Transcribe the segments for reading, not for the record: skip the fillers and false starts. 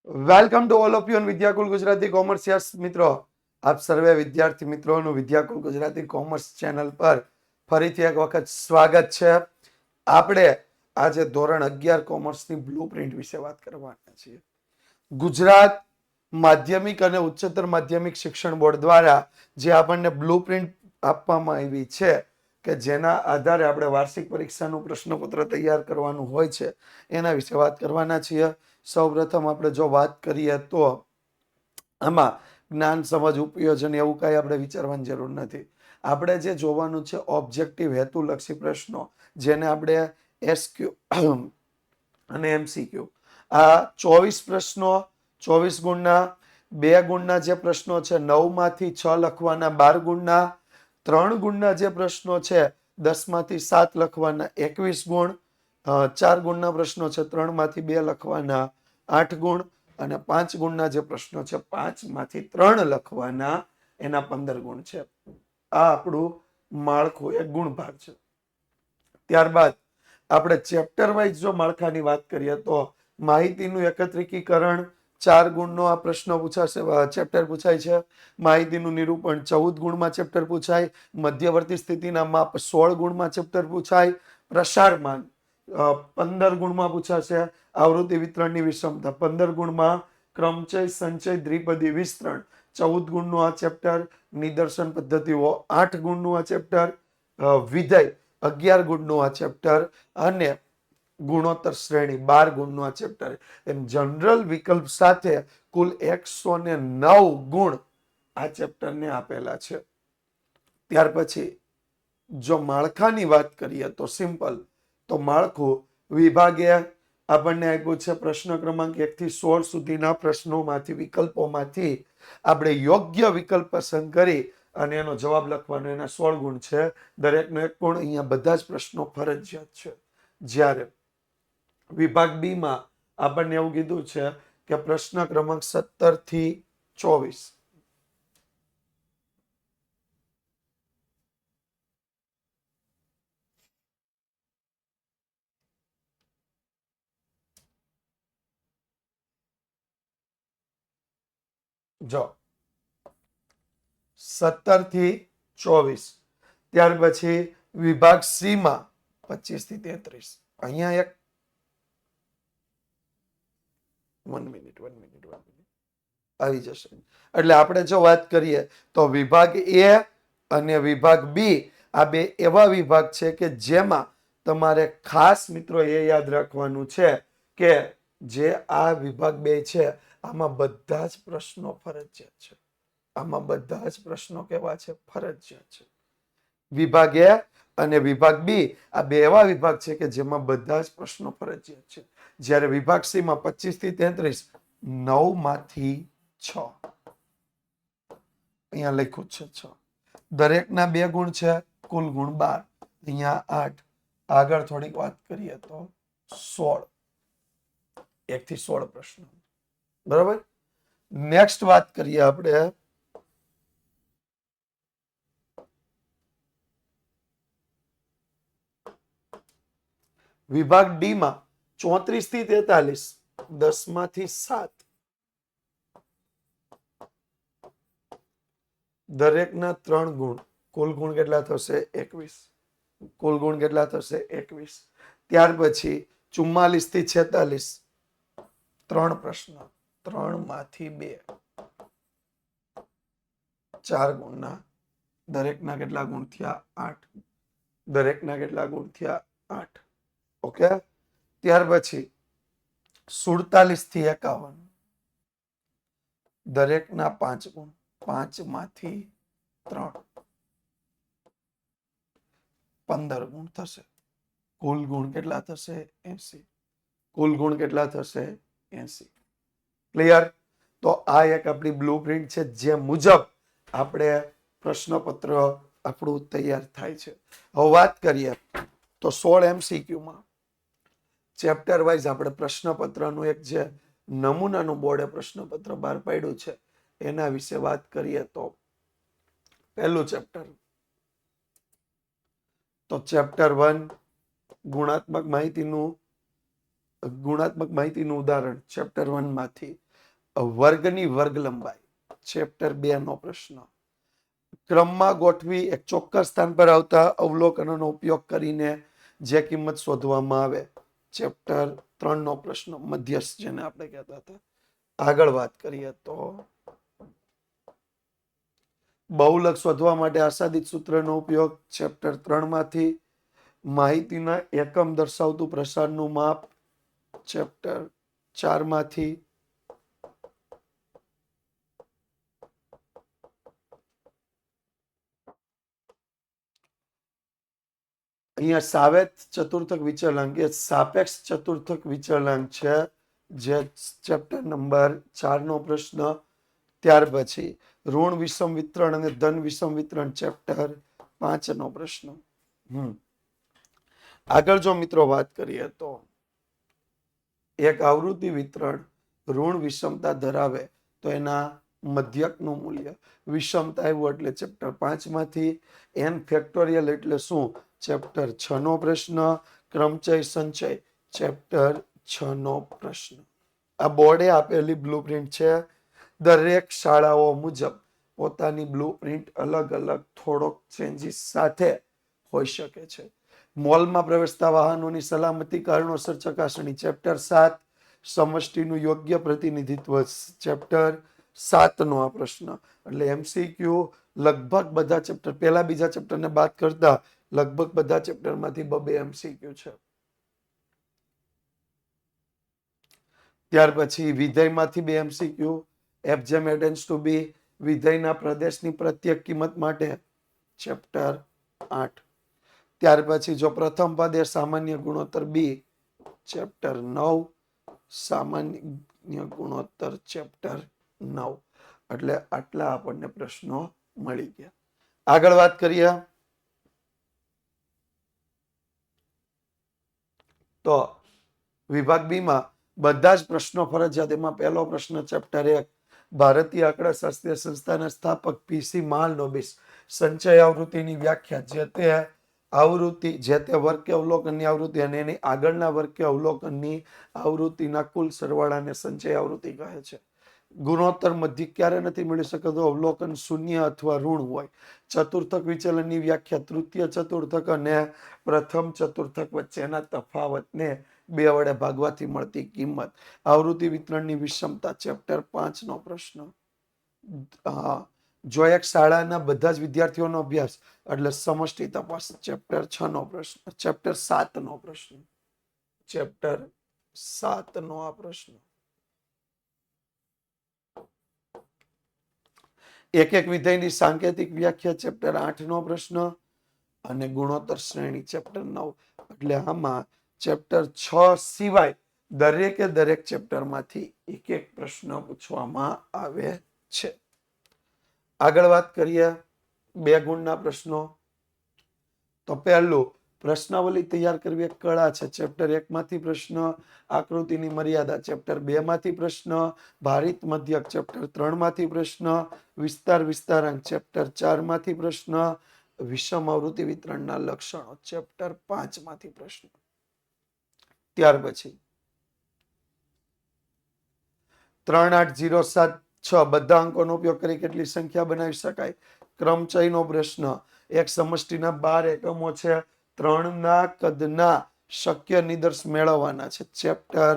Welcome to all of you Vidyakul Gujarati commerce. Yes મિત્રો, આપ સર્વે વિદ્યાર્થી મિત્રોનું વિદ્યાકુલ ગુજરાતી કોમર્સ ચેનલ પર ફરીથી એક વખત સ્વાગત છે. આપણે આજે ધોરણ 11 કોમર્સની બ્લુપ્રિન્ટ વિશે વાત કરવાના છીએ. ગુજરાત માધ્યમિક અને ઉચ્ચતર માધ્યમિક શિક્ષણ બોર્ડ દ્વારા જે આપણને બ્લુપ્રિન્ટ આપવામાં આવી છે કે જેના આધારે આપણે વાર્ષિક પરીક્ષાનું પ્રશ્નપત્ર તૈયાર કરવાનું હોય છે, એના વિશે વાત કરવાના છીએ. સૌપ્રથમ આપણે જો વાત કરીએ તો આમાં જ્ઞાન સમજ ઉપયોજન એવું કાંઈ આપણે વિચારવાની જરૂર નથી. આપણે જે જોવાનું છે ઓબ્જેક્ટિવ હેતુલક્ષી પ્રશ્નો, જેને આપણે એસક્યુ અને એમસીક્યુ, આ 24 પ્રશ્નો, 24 ગુણના, 2 ગુણના જે પ્રશ્નો છે 9 માંથી 6 લખવાના, 12 ગુણના, 3 ગુણના જે પ્રશ્નો છે 10 માંથી 7 લખવાના, 21 ગુણ, 4 ગુણના પ્રશ્નો છે 3 માંથી 2 લખવાના, 8 ગુણ, અને 5 ગુણના જે પ્રશ્નો છે 5 માંથી 3 લખવાના, એના 15 ગુણ છે. આ આપણું માળખું એક ગુણ ભાગ છે. ત્યારબાદ આપણે ચેપ્ટર વાઇઝ જો માળખાની વાત કરીએ તો માહિતીનું એકત્રીકરણ 4 ગુણનો આ પ્રશ્ન પૂછાશે, ચેપ્ટર પૂછાય છે. માહિતીનું નિરૂપણ 14 ગુણમાં ચેપ્ટર પૂછાય. મધ્યવર્તી સ્થિતિના માપ 16 ગુણમાં ચેપ્ટર પૂછાય. પ્રસારમાન 15 ગુણમાં પૂછાશે. આવૃત્તિ વિતરણની વિષમતા 15 ગુણમાં. ક્રમચય સંચય દ્વિપદી વિસ્તરણ 14 ગુણનું આ ચેપ્ટર. નિદર્શન પદ્ધતિઓ 8 ગુણનું આ ચેપ્ટર. વિધેય 11 ગુણનું આ ચેપ્ટર. અને ગુણોત્તર શ્રેણી 12 ગુણનું આ ચેપ્ટર. એમ જનરલ વિકલ્પ સાથે કુલ 109 ગુણ આ ચેપ્ટરને આપેલા છે. ત્યાર પછી જો માળખાની વાત કરીએ તો સિમ્પલ, તો માળખું વિભાગે આપણને આપ્યું છે પ્રશ્ન ક્રમાંક 1 થી 16 સુધીના પ્રશ્નોમાંથી, વિકલ્પોમાંથી આપણે યોગ્ય વિકલ્પ પસંદ કરી અને એનો જવાબ લખવાનો. એના 16 ગુણ છે. દરેકનો 1 ગુણ. અહીંયા બધા જ પ્રશ્નો ફરજિયાત છે. જ્યારે વિભાગ બી માં આપણને એવું કીધું છે કે પ્રશ્ન ક્રમાંક 17 થી 24, જો 17 થી 24, ત્યાર પછી વિભાગ સી માં 25 થી 33. અહીંયા એક 1 મિનિટ આવી જશે. એટલે આપણે જો વાત કરીએ તો વિભાગ એ અને વિભાગ બી આ બે એવા વિભાગ છે કે જેમાં તમારે ખાસ મિત્રો એ યાદ રાખવાનું છે કે જે આ વિભાગ બે છે આમાં બધા જ પ્રશ્નો ફરજિયાત છે. આમાં બધા જ પ્રશ્નો કેવા છે? ફરજિયાત છે. વિભાગ એ અને વિભાગ બી આ બે એવા વિભાગ છે કે જેમાં બધા જ પ્રશ્નો ફરજિયાત છે. જ્યારે વિભાગ સી માં 25 થી 33 9 માંથી 6, અહીંયા લખ્યું છે 6. દરેકના 2 ગુણ છે, કુલ ગુણ 12. અહીંયા 8. આગળ થોડીક વાત કરીએ તો 16, 1 થી 16 પ્રશ્નો. બરાબર. નેક્સ્ટ વાત કરીએ આપણે વિભાગ ડી માં 34 થી 43, 10 માંથી 7. દરેકના 3 ગુણ, કુલ ગુણ કેટલા થશે? 21. કુલ ગુણ કેટલા થશે? 21. ત્યાર પછી 44 થી 46, 3 પ્રશ્ન, 3 માંથી 2, 4 ગુણના. દરેકના કેટલા ગુણ થયા? 8. દરેકના કેટલા ગુણ થયા? 8. ઓકે. ત્યાર પછી 47 થી 51, દરેકના 5 ગુણ, 5 માંથી 3, 15 ગુણ થશે. કુલ ગુણ કેટલા થશે? 80. કુલ ગુણ કેટલા થશે? 80. ક્લિયર? તો આ એક આપણી બ્લુપ્રિન્ટ છે જે મુજબ આપણે પ્રશ્નપત્ર આપણું તૈયાર થાય છે. હવે વાત કરીએ તો 16 MCQ માં ચેપ્ટર વાઇઝ આપણે પ્રશ્નપત્રનું એક જે નમૂનાનું બોર્ડે પ્રશ્નપત્ર બહાર પાડ્યું છે એના વિશે વાત કરીએ તો પહેલું ચેપ્ટર, તો ચેપ્ટર 1 ગુણાત્મક માહિતીનું ઉદાહરણ ચેપ્ટર 1 માંથી. વર્ગની વર્ગ લંબાઈ, ચેપ્ટર 2 નો પ્રશ્ન. ક્રમમાં ગોઠવી એક ચોક્કસ સ્થાન પર આવતા અવલોકનોનો ઉપયોગ કરીને જે કિંમત શોધવામાં આવે, ચેપ્ટર 3 નો પ્રશ્ન, મધ્યસ્થ જેને આપણે કહેતા હતા. આગળ વાત કરીએ તો બહુલક શોધવા માટે આસાદિત સૂત્રનો ઉપયોગ, ચેપ્ટર 3 માંથી. માહિતીના એકમ દર્શાવતું પ્રસારનું માપ, ચેપ્ટર 4 માંથી. અહીંયા સાવેત ચતુર્થક વિચલાંક એ સાપેક્ષ ચતુર્થક વિચલાંક છે, જે ચેપ્ટર નંબર 4 નો પ્રશ્ન. ત્યાર પછી ઋણ વિષમ વિતરણ અને ધન વિષમ વિતરણ, ચેપ્ટર 5 નો પ્રશ્ન. આગળ જો મિત્રો વાત કરીએ તો એક આવૃત્તિ વિતરણ ઋણ વિષમતા ધરાવે તો એના મધ્યકનું મૂલ્ય, વિષમતા આવ્યું એટલે ચેપ્ટર 5 માંથી. n ફેક્ટોરિયલ એટલે શું, ચેપ્ટર 6 નો પ્રશ્ન. ક્રમચય સંચય, ચેપ્ટર 6 નો પ્રશ્ન. આ બોર્ડે આપેલી બ્લુપ્રિન્ટ છે. દરેક શાળાઓ મુજબ પોતાની બ્લુપ્રિન્ટ અલગ અલગ થોડોક ચેન્જીસ સાથે હોઈ શકે છે. મોલમાં પ્રવેશતા વાહનોની સલામતી કારણોસર ચકાસણી, ચેપ્ટર 7. સમષ્ટિનું યોગ્ય પ્રતિનિધિત્વ, ચેપ્ટર 7 નો આ પ્રશ્ન. એટલે MCQ લગભગ બધા ચેપ્ટર, પહેલા બીજા ચેપ્ટરને બાદ કરતા લગભગ બધા ચેપ્ટરમાંથી 2 MCQ છે. ત્યાર પછી વિધેયમાંથી 2 MCQ. f જેમ a tends to b, વિધેયના પ્રદેશની પ્રત્યેક કિંમત માટે, ચેપ્ટર 8. ત્યાર પછી જો પ્રથમ પદ એ સામાન્ય ગુણોત્તર b, ચેપ્ટર 9. સામાન્ય ગુણોત્તર, ચેપ્ટર 9. એટલે આટલા આપણને પ્રશ્નો મળી ગયા. આગળ વાત કરીએ તો વિભાગ બી માં બધા જ પ્રશ્નો ફરજિયાત. એમાં પહેલો પ્રશ્ન ચેપ્ટર 1, ભારતીય આંકડાશાસ્ત્રીય સંસ્થાના સ્થાપક PC મહાલનોબિસ. સંચય આવૃત્તિની વ્યાખ્યા, જે તે આવૃત્તિ, જે તે વર્ગ અવલોકનની આવૃત્તિ અને એની આગળના વર્ગ અવલોકનની આવૃત્તિના કુલ સરવાળાને સંચય આવૃત્તિ કહે છે. ગુણોત્તર મધ્ય ક્યારે નથી મળી શકતો, અવલોકન શૂન્ય અથવા ઋણ હોય. ચતુર્થક વિચલનની વ્યાખ્યા, તૃતીય ચતુર્થક અને પ્રથમ ચતુર્થક વચ્ચેના તફાવતને 2 વડે ભાગવાથી મળતી કિંમત. આવૃત્તિ વિતરણની વિષમતા, ચેપ્ટર 5 નો પ્રશ્ન. જો એક શાળાના બધા જ વિદ્યાર્થીઓનો અભ્યાસ એટલે સમષ્ટિ તપાસ, ચેપ્ટર 6 નો પ્રશ્ન. ચેપ્ટર 7 નો પ્રશ્ન. ચેપ્ટર 7 નો આ પ્રશ્ન. એક એક વિધેયની સાંકેતિક વ્યાખ્યા, ચેપ્ટર 8 નો પ્રશ્ન. અને ગુણોત્તર શ્રેણી, ચેપ્ટર 9. એટલે આમાં ચેપ્ટર 6 સિવાય દરેકે દરેક ચેપ્ટરમાંથી એક એક પ્રશ્ન પૂછવામાં આવે છે. આગળ વાત કરીએ 2 ગુણના પ્રશ્નો. તો પહેલું, પ્રશ્નાવલી તૈયાર કરવી એક કળા છે. ચેપ્ટર 1 માંથી પ્રશ્ન. આકૃતિની મર્યાદા, ચેપ્ટર 2 માંથી પ્રશ્ન. ભારિત મધ્યક, ચેપ્ટર 3 માંથી પ્રશ્ન. વિસ્તાર વિસ્તારાંક, ચેપ્ટર 4 માંથી પ્રશ્ન. વિષમ આવૃત્તિ વિતરણના લક્ષણો, ચેપ્ટર 5 માંથી પ્રશ્ન. ત્યાર પછી 3, 8, 0, 7, 6 બધા અંકોનો ઉપયોગ કરી કેટલી સંખ્યા બનાવી શકાય. ક્રમચયનો પ્રશ્ન. એક સમષ્ટિના 12 એકમો છે, 3 ના કદના શક્ય નિદર્શ મેળવવાના છે, ચેપ્ટર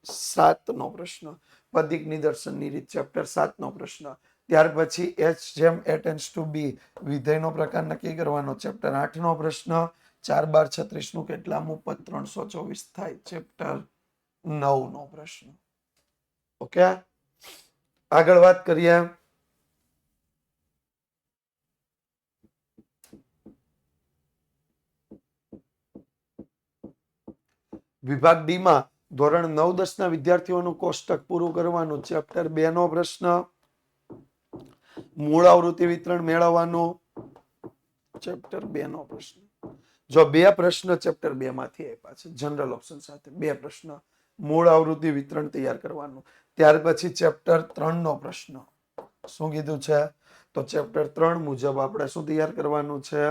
7 નો પ્રશ્ન. પદિક નિદર્શનની રીત, ચેપ્ટર 7 નો પ્રશ્ન. ત્યાર પછી h જેમ a tends to b, વિધેયનો પ્રકાર નક્કી કરવાનો, ચેપ્ટર 8 નો પ્રશ્ન. 4, 12, 36 નું કેટલામું પદ 324 થાય, ચેપ્ટર 9 નો પ્રશ્ન. ઓકે, આગળ વાત કરીએ વિભાગ ડી માં ધોરણ 9-10 ના વિદ્યાર્થીઓનું કોષ્ટક પૂરું કરવાનું, ચેપ્ટર 2 નો પ્રશ્ન. મૂળ આવૃત્તિ વિતરણ મેળવવાનું, ચેપ્ટર 2 નો પ્રશ્ન. જો 2 પ્રશ્ન ચેપ્ટર 2 માંથી આપ્યા છે જનરલ ઓપ્શન સાથે, 2 પ્રશ્ન. મૂળ આવૃત્તિ વિતરણ તૈયાર કરવાનું. ત્યાર પછી ચેપ્ટર 3 નો પ્રશ્ન. શું કીધું છે? તો ચેપ્ટર 3 મુજબ આપણે શું તૈયાર કરવાનું છે?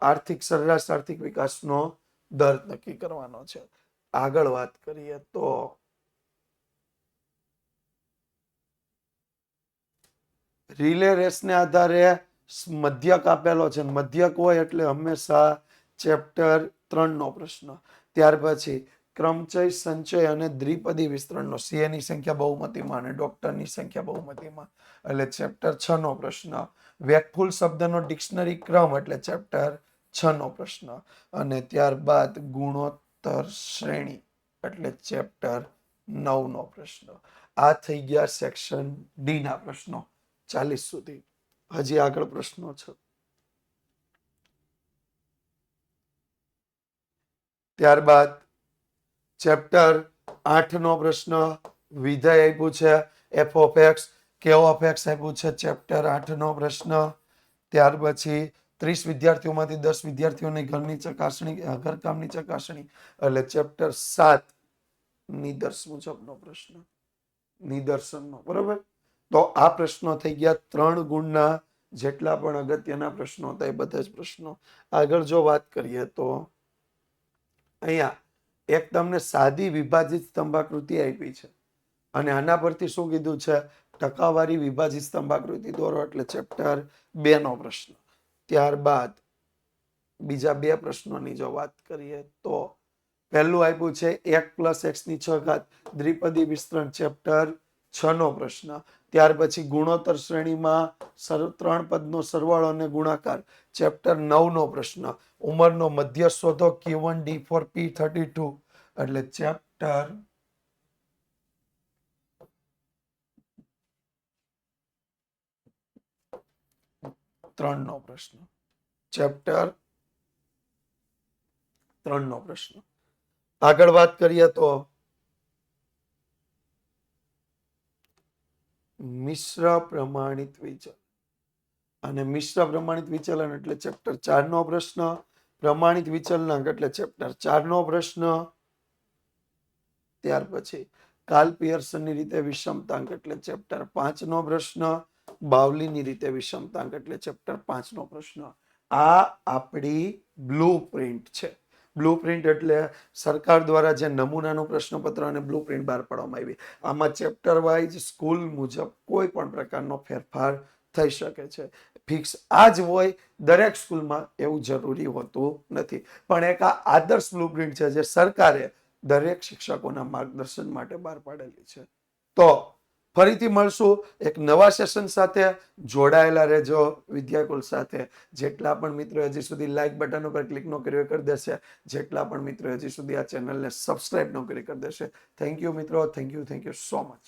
આર્થિક સરેરાશ આર્થિક વિકાસનો દર નક્કી કરવાનો છે. આગળ વાત કરીએ તો રિલે રેસને આધારે મધ્યક આપેલો છે. મધ્યક હોય એટલે હંમેશા ચેપ્ટર 3 નો પ્રશ્ન. ત્યાર પછી ક્રમચય, સંચય અને દ્વિપદી વિસ્તરણનો સીએની સંખ્યા બહુમતીમાં અને ડોક્ટરની સંખ્યા બહુમતીમાં એટલે ચેપ્ટર 6 નો પ્રશ્ન. વેકફુલ શબ્દનો ડિક્શનરી ક્રમ એટલે ચેપ્ટર 6 નો પ્રશ્ન. અને ત્યારબાદ ગુણોત્તર શ્રેણી એટલે ચેપ્ટર 9 નો પ્રશ્ન. આ થઈ ગયા સેક્શન ડી ના પ્રશ્નો 40 સુધી. હજી આગળ પ્રશ્નો છે. ત્યારબાદ ચેપ્ટર 8 નો પ્રશ્ન વિધેય આપ્યું છે એફ ઓફ એક્સ, કે ઓફ એક્સ આપ્યું છે ચેપ્ટર 8 નો પ્રશ્ન. ત્યાર પછી 30 વિદ્યાર્થીઓમાંથી 10 વિદ્યાર્થીઓની ઘરની ચકાસણી, ઘરકામની ચકાસણી એટલે ચેપ્ટર 7 નિદર્શ મુજબનો પ્રશ્ન, નિદર્શનનો. બરોબર. તો આ પ્રશ્નો થઈ ગયા 3 ગુણના જેટલા પણ અગત્યના પ્રશ્નો હતા એ બધા જ પ્રશ્નો. આગળ જો વાત કરીએ તો અહીંયા એક તમને સાદી વિભાજિત સ્તંભાકૃતિ આપી છે અને આના પરથી શું કીધું છે, ટકાવારી વિભાજિત સ્તંભાકૃતિ દોરો એટલે ચેપ્ટર 2 નો પ્રશ્ન. ત્યારબાદ બીજા 2 પ્રશ્નોની જો વાત કરીએ તો પહેલું આપ્યું છે 1 + x⁴ દ્વિપદી વિસ્તરણ ચેપ્ટર 6 નો પ્રશ્ન. ત્યાર પછી ગુણોત્તર શ્રેણીમાં 3 પદનો સરવાળો અને ગુણાકાર ચેપ્ટર 9 નો પ્રશ્ન. ઉંમરનો મધ્ય શોધો Q1 D4 P32 એટલે ચેપ્ટર 3 નો પ્રશ્ન. ચેપ્ટર 3 નો પ્રશ્ન. આગળ વાત કરીએ તો મિશ્ર પ્રમાણિત વિચલન અને મિશ્ર પ્રમાણિત વિચલન એટલે ચેપ્ટર 4 નો પ્રશ્ન. પ્રમાણિત વિચલનાંક એટલે ચેપ્ટર 4 નો પ્રશ્ન. ત્યાર પછી કાર્લ પિયર્સનની રીતે વિષમતાંક એટલે ચેપ્ટર 5 નો પ્રશ્ન. બાવલીની રીતે વિષમતાંક એટલે ચેપ્ટર 5 નો પ્રશ્ન. આ આપણી બ્લુ પ્રિન્ટ છે. બ્લુ પ્રિન્ટ એટલે સરકાર દ્વારા જે નમૂનાનું પ્રશ્નપત્ર અને બ્લુ પ્રિન્ટ બહાર પાડવામાં આવી. આમાં ચેપ્ટર વાઇઝ સ્કૂલ મુજબ કોઈ પણ પ્રકારનો ફેરફાર થઈ શકે છે. ફિક્સ આ જ હોય દરેક સ્કૂલમાં એવું જરૂરી હોતું નથી, પણ એક આ આદર્શ બ્લુ પ્રિન્ટ છે જે સરકારે દરેક શિક્ષકોના માર્ગદર્શન માટે બહાર પાડેલી છે. તો ફરીથી મળશું એક નવા સેશન સાથે. જોડાયેલા રહેજો વિદ્યાકુલ સાથે. જેટલા પણ મિત્રો હજી સુધી લાઇક બટન ઉપર ક્લિક ન કર્યું કરી દેશે, જેટલા પણ મિત્રો હજી સુધી આ ચેનલને સબસ્ક્રાઇબ ન કરી દેશે. થેન્ક યુ મિત્રો, થેન્ક યુ સો મચ.